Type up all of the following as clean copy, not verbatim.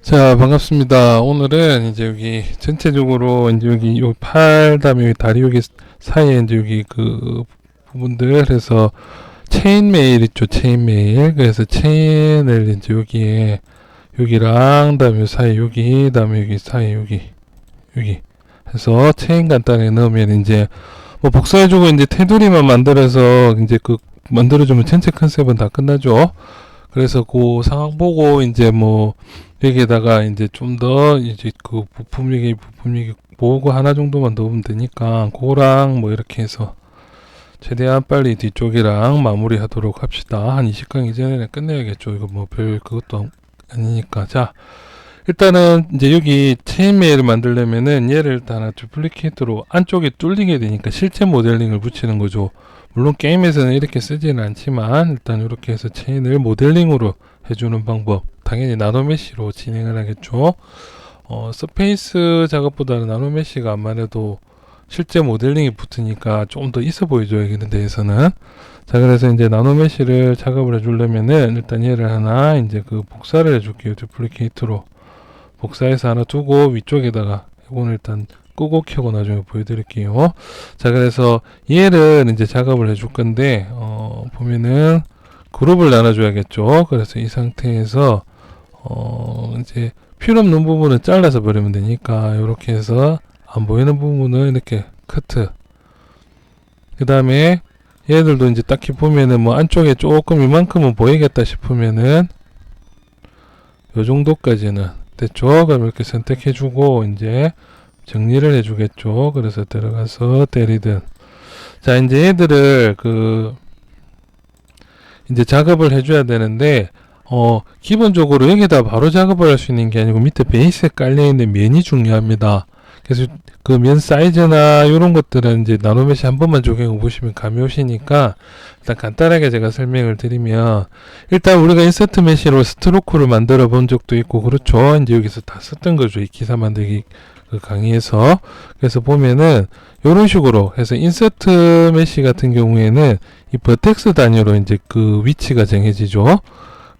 자, 반갑습니다. 오늘은 이제 여기 전체적으로 이제 여기 요 팔, 다음에 여기 다리 여기 사이에 이제 여기 그 부분들 해서 체인 메일 있죠, 체인 메일. 그래서 체인을 이제 여기에 여기랑 다음에 사이 여기, 다음에 여기 사이 여기 해서 체인 간단하게 넣으면 이제 뭐 복사해주고 이제 테두리만 만들어서 이제 그 만들어주면 전체 컨셉은 다 끝나죠. 그래서 그 상황 보고 이제 뭐 여기에다가 이제 좀 더 이제 그 부품 얘기 보고 하나 정도만 넣으면 되니까 그거랑 뭐 이렇게 해서 최대한 빨리 뒤쪽이랑 마무리 하도록 합시다. 한 20강 이전에 끝내야겠죠. 이거 뭐 별 그것도 아니니까. 자, 일단은 이제 여기 체인메일을 만들려면은 얘를 일단 하나 듀플리케이트로 안쪽에 뚫리게 되니까 실제 모델링을 붙이는 거죠. 물론 게임에서는 이렇게 쓰지는 않지만 일단 이렇게 해서 체인을 모델링으로 해주는 방법, 당연히 나노메쉬로 진행을 하겠죠. 서페이스 작업보다는 나노메쉬가 아무래도 실제 모델링이 붙으니까 조금 더 있어 보이죠, 여기 있는 데에서는. 자, 그래서 이제 나노메쉬를 작업을 해주려면은 일단 얘를 하나 이제 그 복사를 해줄게요. 듀플리케이트로 복사해서 하나 두고 위쪽에다가 이거는 일단 끄고 켜고 나중에 보여드릴게요. 자, 그래서 얘를 이제 작업을 해줄 건데 보면은 그룹을 나눠줘야겠죠. 그래서 이 상태에서 이제 필요 없는 부분은 잘라서 버리면 되니까 이렇게 해서 안 보이는 부분은 이렇게 커트. 그 다음에 얘들도 이제 딱히 보면은 뭐 안쪽에 조금 이만큼은 보이겠다 싶으면은 요 정도까지는 됐죠. 그럼 이렇게 선택해주고 이제 정리를 해주겠죠. 그래서 들어가서 때리든. 자, 이제 얘들을 이제 작업을 해줘야 되는데 기본적으로 여기다 바로 작업을 할 수 있는 게 아니고 밑에 베이스에 깔려있는 면이 중요합니다. 그래서 그 면 사이즈나 이런 것들은 이제 나노메쉬 한 번만 적용해 보시면 감이 오시니까 일단 간단하게 제가 설명을 드리면, 일단 우리가 인서트 메쉬로 스트로크를 만들어 본 적도 있고 그렇죠. 이제 여기서 다 썼던 거죠, 이 기사 만들기 그 강의에서. 그래서 보면은 이런 식으로 해서 인서트 메쉬 같은 경우에는 이 버텍스 단위로 이제 그 위치가 정해지죠.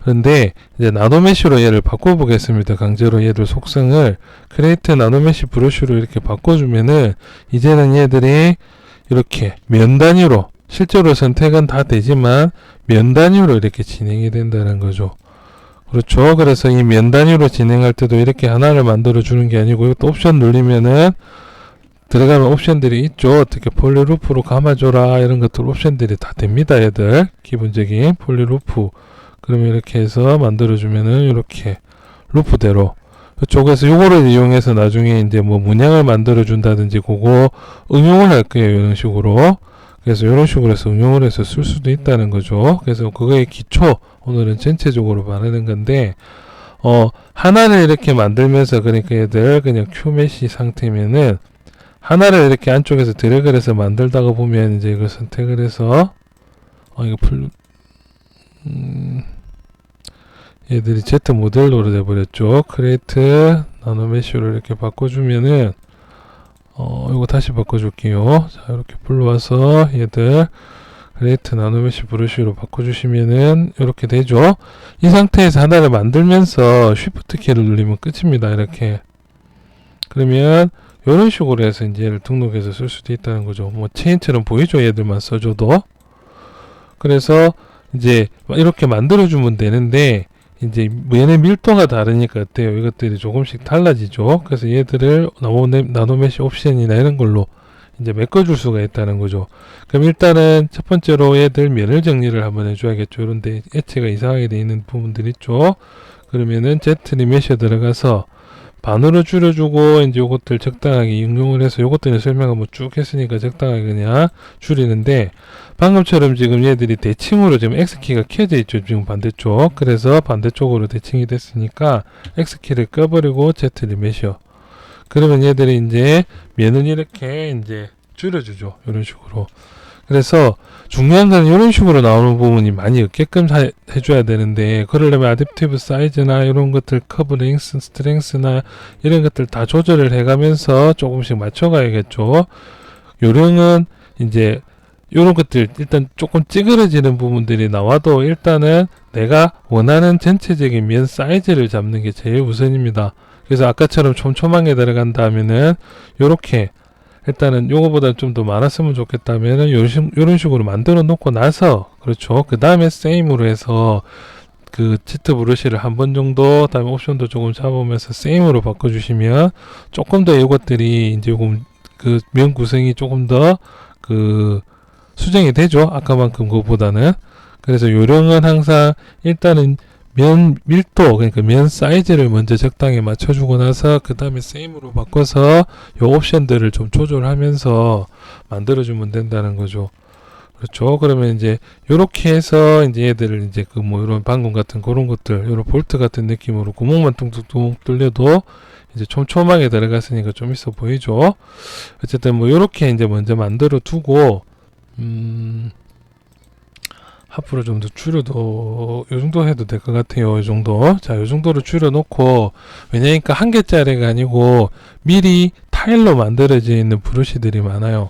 그런데 이제 나노메쉬로 얘를 바꿔보겠습니다. 강제로 얘들 속성을 크리에이트 나노메쉬 브러쉬로 이렇게 바꿔주면은 이제는 얘들이 이렇게 면 단위로, 실제로 선택은 다 되지만 면 단위로 이렇게 진행이 된다는 거죠. 그렇죠. 그래서 이 면 단위로 진행할 때도 이렇게 하나를 만들어 주는 게 아니고 이것도 옵션 누르면은 들어가면 옵션들이 있죠. 어떻게 폴리루프로 감아줘라 이런 것들 옵션들이 다 됩니다. 얘들 기본적인 폴리루프. 그러면 이렇게 해서 만들어주면은 이렇게 루프대로 이쪽에서 요거를 이용해서 나중에 이제 뭐 문양을 만들어준다든지 그거 응용을 할 거예요. 이런 식으로. 그래서 이런 식으로 해서 응용을 해서 쓸 수도 있다는 거죠. 그래서 그거의 기초 오늘은 전체적으로 말하는 건데, 하나를 이렇게 만들면서 그러니까 얘들 그냥 큐메시 상태면은 하나를 이렇게 안쪽에서 드래그를 해서 만들다가 보면 이제 이걸 선택을 해서 이거 얘들이 Z 모델로 돼버렸죠. 크리에이트 나노메쉬로 이렇게 바꿔주면은 이거 다시 바꿔줄게요. 자, 이렇게 불러와서 얘들 크리에이트 나노메쉬 브러쉬로 바꿔주시면은 이렇게 되죠. 이 상태에서 하나를 만들면서 쉬프트 키를 누르면 끝입니다. 이렇게. 그러면 이런 식으로 해서 이제 얘를 등록해서 쓸 수도 있다는 거죠. 뭐 체인처럼 보이죠. 얘들만 써줘도. 그래서 이제 이렇게 만들어주면 되는데, 이제 얘네 밀도가 다르니까 어때요? 이것들이 조금씩 달라지죠. 그래서 얘들을 나노메쉬 옵션이나 이런 걸로 이제 메꿔줄 수가 있다는 거죠. 그럼 일단은 첫 번째로 얘들 면을 정리를 한번 해줘야겠죠. 이런데 액체가 이상하게 돼 있는 부분들 있죠. 그러면은 Z 리메쉬에 들어가서 반으로 줄여주고 이제 요것들 적당하게 응용을 해서 요것들은 설명을 뭐 쭉 했으니까 적당하게 그냥 줄이는데, 방금처럼 지금 얘들이 대칭으로 지금 X키가 켜져 있죠. 지금 반대쪽. 그래서 반대쪽으로 대칭이 됐으니까 X키를 꺼버리고 Z 리메셔. 그러면 얘들이 이제 면을 이렇게 이제 줄여주죠. 이런 식으로. 그래서 중요한 건 이런 식으로 나오는 부분이 많이 없게끔 해줘야 되는데, 그러려면 아댑티브 사이즈나 이런 것들 커브 랭스, 스트렝스나 이런 것들 다 조절을 해가면서 조금씩 맞춰가야겠죠. 요령은 이제 요런 것들 일단 조금 찌그러지는 부분들이 나와도 일단은 내가 원하는 전체적인 면 사이즈를 잡는 게 제일 우선입니다. 그래서 아까처럼 촘촘하게 들어간다면은 요렇게 일단은 요거보다 좀 더 많았으면 좋겠다면은 요런 식으로 만들어 놓고 나서, 그렇죠, 그 다음에 세임으로 해서 그 치트 브러쉬를 한 번 정도, 다음에 옵션도 조금 잡으면서 세임으로 바꿔주시면 조금 더 이것들이 이제 조금 그 면 구성이 조금 더 그 수정이 되죠, 아까만큼 그거보다는. 그래서 요령은 항상 일단은 면 밀도, 그러니까 면 사이즈를 먼저 적당히 맞춰주고 나서 그 다음에 세임으로 바꿔서 요 옵션들을 좀 조절하면서 만들어주면 된다는 거죠. 그렇죠. 그러면 이제 요렇게 해서 이제 얘들을 이제 그 뭐 이런 방금 같은 그런 것들, 요런 볼트 같은 느낌으로 구멍만 뚱뚱 뚫려도 이제 촘촘하게 들어갔으니까 좀 있어 보이죠. 어쨌든 뭐 요렇게 이제 먼저 만들어 두고, 앞으로 좀 더 줄여도 요 정도 해도 될 것 같아요. 요 정도. 자, 요 정도로 줄여 놓고, 왜냐니까 한 개짜리가 아니고 미리 타일로 만들어져 있는 브러쉬들이 많아요.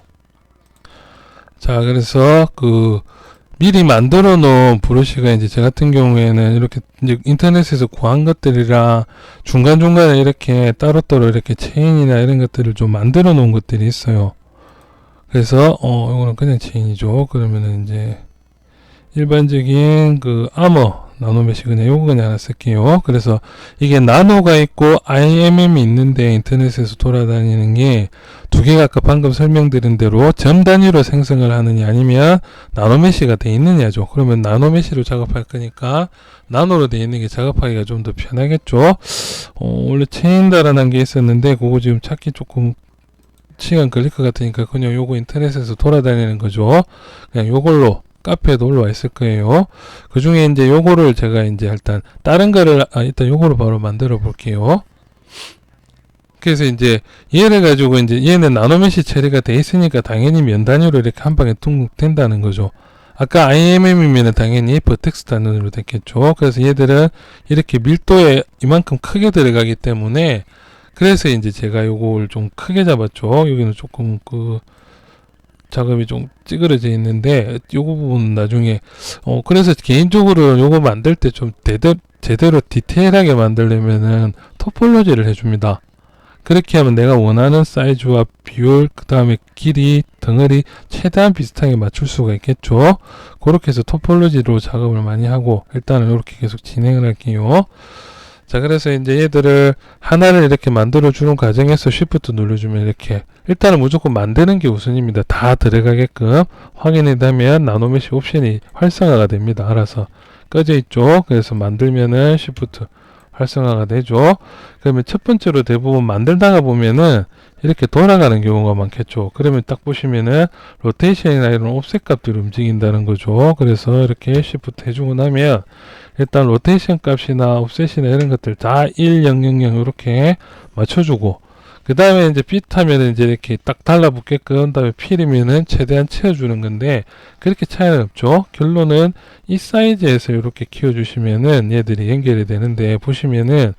자, 그래서 그 미리 만들어 놓은 브러쉬가 이제 저 같은 경우에는 이렇게 이제 인터넷에서 구한 것들이랑 중간중간에 이렇게 따로따로 이렇게 체인이나 이런 것들을 좀 만들어 놓은 것들이 있어요. 그래서 이거는 그냥 체인이죠. 그러면은 이제 일반적인 그 아머 나노메시 그냥 요거 그냥 하나 쓸게요. 그래서 이게 나노가 있고 IMM이 있는데 인터넷에서 돌아다니는 게 두 개가 아까 방금 설명드린 대로 점 단위로 생성을 하느냐 아니면 나노메시가 돼 있느냐죠. 그러면 나노메시로 작업할 거니까 나노로 돼 있는 게 작업하기가 좀 더 편하겠죠. 원래 체인 달아난 게 있었는데 그거 지금 찾기 조금 시간 걸릴 것 같으니까 그냥 요거 인터넷에서 돌아다니는 거죠. 그냥 요걸로 카페에도 올라와 있을 거예요. 그 중에 이제 요거를 제가 이제 일단 다른 거를 일단 요거를 바로 만들어 볼게요. 그래서 이제 얘를 가지고 이제 얘는 나노메시 처리가 돼 있으니까 당연히 면 단위로 이렇게 한 방에 둥둥 된다는 거죠. 아까 IMM이면 당연히 버텍스 단위로 됐겠죠. 그래서 얘들은 이렇게 밀도에 이만큼 크게 들어가기 때문에 그래서 이제 제가 요걸 좀 크게 잡았죠. 여기는 조금 그 작업이 좀 찌그러져 있는데 요거 부분은 나중에 그래서 개인적으로 요거 만들 때 좀 제대로 디테일하게 만들려면은 토폴로지를 해줍니다. 그렇게 하면 내가 원하는 사이즈와 비율, 그 다음에 길이, 덩어리 최대한 비슷하게 맞출 수가 있겠죠. 그렇게 해서 토폴로지로 작업을 많이 하고 일단은 이렇게 계속 진행을 할게요. 자, 그래서 이제 얘들을 하나를 이렇게 만들어 주는 과정에서 Shift 눌러주면 이렇게 일단은 무조건 만드는 게 우선입니다. 다 들어가게끔 확인이 되면 나노메시 옵션이 활성화가 됩니다. 알아서 꺼져 있죠. 그래서 만들면은 Shift 활성화가 되죠. 그러면 첫 번째로 대부분 만들다가 보면은 이렇게 돌아가는 경우가 많겠죠. 그러면 딱 보시면은 로테이션이나 이런 옵셋 값들이 움직인다는 거죠. 그래서 이렇게 Shift 해주고 나면 일단 로테이션 값이나 옵셋이나 이런 것들 다 1, 0, 0, 0 이렇게 맞춰주고, 그 다음에 이제 핏하면은 이제 이렇게 딱 달라붙게끔, 다음에 필이면은 최대한 채워주는 건데 그렇게 차이는 없죠. 결론은 이 사이즈에서 이렇게 키워주시면은 얘들이 연결이 되는데 보시면은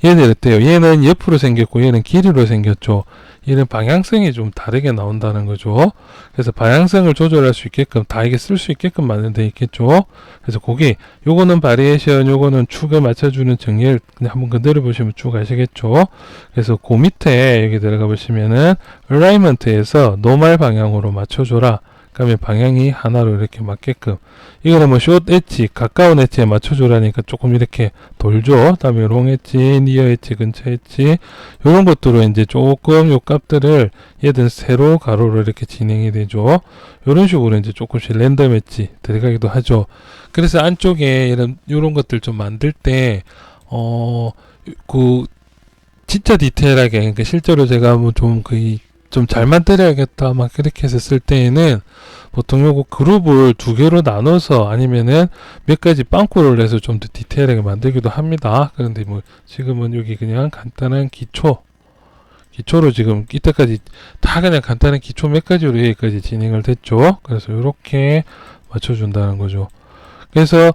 얘는 어때요? 얘는 옆으로 생겼고 얘는 길이로 생겼죠. 얘는 방향성이 좀 다르게 나온다는 거죠. 그래서 방향성을 조절할 수 있게끔 다 이게 쓸 수 있게끔 마련되어 있겠죠. 그래서 거기 요거는 바리에이션, 요거는 축을 맞춰주는 정리를 그냥 한번 건드려 보시면 쭉 아시겠죠. 그래서 그 밑에 여기 들어가 보시면은 얼라이먼트에서 노멀 방향으로 맞춰줘라. 그러면 방향이 하나로 이렇게 맞게끔, 이거는 뭐 숏 엣지, 가까운 엣지에 맞춰줘라니까 조금 이렇게 돌죠. 다음에 롱 엣지, 니어 엣지, 근처 엣지, 요런 것들로 이제 조금 요 값들을 얘들 세로 가로로 이렇게 진행이 되죠. 요런 식으로 이제 조금씩 랜덤 엣지 들어가기도 하죠. 그래서 안쪽에 요런 것들 좀 만들 때 그 진짜 디테일하게, 그러니까 실제로 제가 뭐 좀 거의 좀 잘 만들어야겠다 막 그렇게 해서 쓸 때에는 보통 요거 그룹을 두 개로 나눠서 아니면은 몇 가지 빵꾸를 내서 좀 더 디테일하게 만들기도 합니다. 그런데 뭐 지금은 여기 그냥 간단한 기초로 지금 이때까지 다 그냥 간단한 기초 몇 가지로 여기까지 진행을 됐죠. 그래서 이렇게 맞춰준다는 거죠. 그래서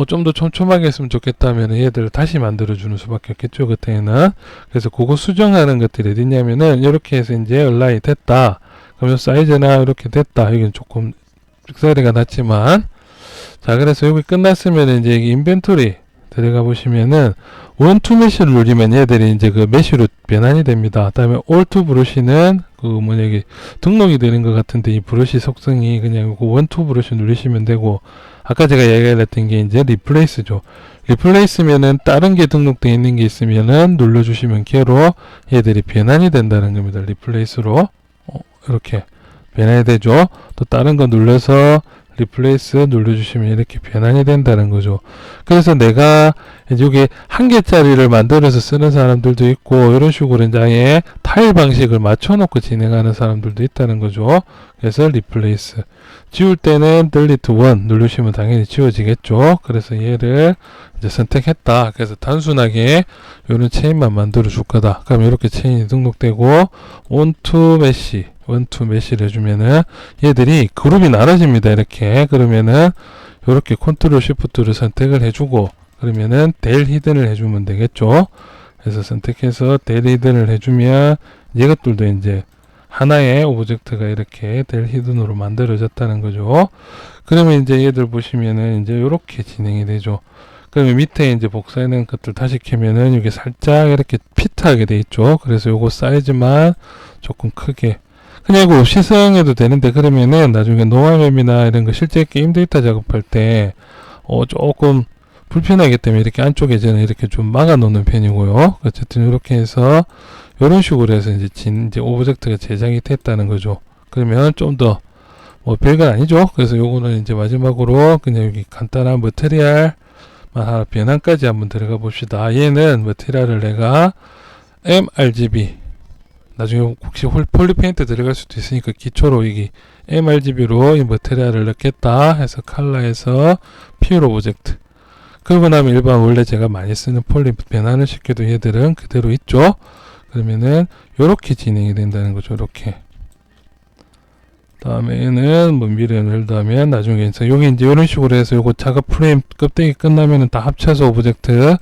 좀 더 촘촘하게 했으면 좋겠다면 얘들을 다시 만들어 주는 수밖에 없겠죠, 그때는. 그래서 그거 수정하는 것들이 어디냐면은 이렇게 해서 이제 얼라인 됐다, 그러면 사이즈나 이렇게 됐다, 여기는 조금 삑사리가 났지만. 자, 그래서 여기 끝났으면 이제 인벤토리 들어가 보시면은 원투 메쉬를 누르면 얘들이 이제 그 메쉬로 변환이 됩니다. 다음에 올투 브러쉬는 그 뭐냐 이게 등록이 되는 것 같은데 이 브러쉬 속성이 그냥 원투 브러쉬 누르시면 되고, 아까 제가 얘기했던 게 이제 리플레이스죠. 리플레이스면은 다른 게 등록되어 있는 게 있으면은 눌러주시면 걔로 얘들이 변환이 된다는 겁니다. 리플레이스로 이렇게 변환이 되죠. 또 다른 거 눌러서 리플레이스 눌러주시면 이렇게 변환이 된다는 거죠. 그래서 내가 이제 여기 한 개짜리를 만들어서 쓰는 사람들도 있고, 이런 식으로 이제 아예 타일 방식을 맞춰놓고 진행하는 사람들도 있다는 거죠. 그래서 리플레이스 지울 때는 delete one 누르시면 당연히 지워지겠죠. 그래서 얘를 이제 선택했다. 그래서 단순하게 이런 체인만 만들어 줄 거다. 그럼 이렇게 체인이 등록되고 원투 메시를 해주면은 얘들이 그룹이 나눠집니다. 이렇게. 그러면은 이렇게 컨트롤 시프트를 선택을 해주고, 그러면은 델 히든을 해주면 되겠죠. 그래서 선택해서 델 히든을 해주면 이것들도 이제 하나의 오브젝트가 이렇게 델 히든으로 만들어졌다는 거죠. 그러면 이제 얘들 보시면은 이제 이렇게 진행이 되죠. 그러면 밑에 이제 복사해놓은 것들 다시 켜면은 이게 살짝 이렇게 피트하게 돼 있죠. 그래서 요거 사이즈만 조금 크게, 그냥 이거 없이 사용해도 되는데, 그러면은 나중에 노화맵이나 이런 거 실제 게임 데이터 작업할 때 조금 불편하기 때문에 이렇게 안쪽에 저는 이렇게 좀 막아 놓는 편이고요. 어쨌든 이렇게 해서 이런 식으로 해서 이제 오브젝트가 제작이 됐다는 거죠. 그러면 좀 더 뭐 별건 아니죠. 그래서 요거는 이제 마지막으로 그냥 여기 간단한 머티리얼만 하나 변환까지 한번 들어가 봅시다. 얘는 머티리얼을 내가 mRGB, 나중에 혹시 폴리페인트 들어갈 수도 있으니까 기초로 여기 mRGB로 이 머티리얼을 넣겠다 해서 컬러에서 퓨어 오브젝트, 그러고 나면 일반 원래 제가 많이 쓰는 폴리 변환을 시켜도 얘들은 그대로 있죠. 그러면은 요렇게 진행이 된다는 거죠. 이렇게. 다음에는 뭐 미련을 더하면 나중에 여기 이제 이런 식으로 해서 요거 작업 프레임 껍데기 끝나면은 다 합쳐서 오브젝트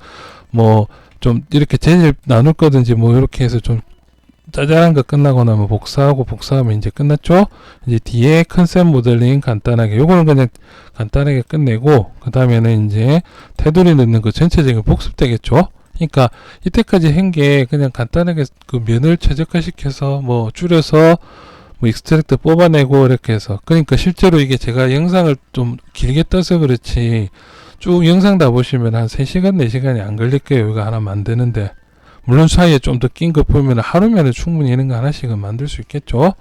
뭐 좀 이렇게 재질 나눌 거든지 뭐 이렇게 해서 좀 짜잘한 거 끝나고 나면 복사하면 이제 끝났죠. 이제 뒤에 컨셉 모델링 간단하게 요거는 그냥 간단하게 끝내고, 그 다음에는 이제 테두리 넣는 거 전체적인 복습되겠죠. 그러니까 이때까지 한 게 그냥 간단하게 그 면을 최적화시켜서 뭐 줄여서 뭐 익스트랙트 뽑아내고 이렇게 해서, 그러니까 실제로 이게 제가 영상을 좀 길게 떠서 그렇지 쭉 영상 다 보시면 한 3시간 4시간이 안 걸릴 거예요. 이거 하나 만드는데. 물론 사이에 좀 더 낀 거 보면 하루면은 충분히 이런 거 하나씩은 만들 수 있겠죠.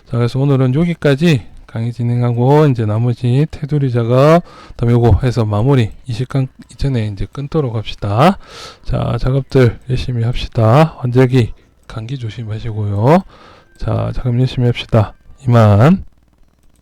자, 그래서 오늘은 여기까지 강의 진행하고, 이제 나머지 테두리 작업, 다음에 요거 해서 마무리 20강 이전에 이제 끊도록 합시다. 자, 작업들 열심히 합시다. 환절기, 감기 조심하시고요. 자, 작업 열심히 합시다. 이만.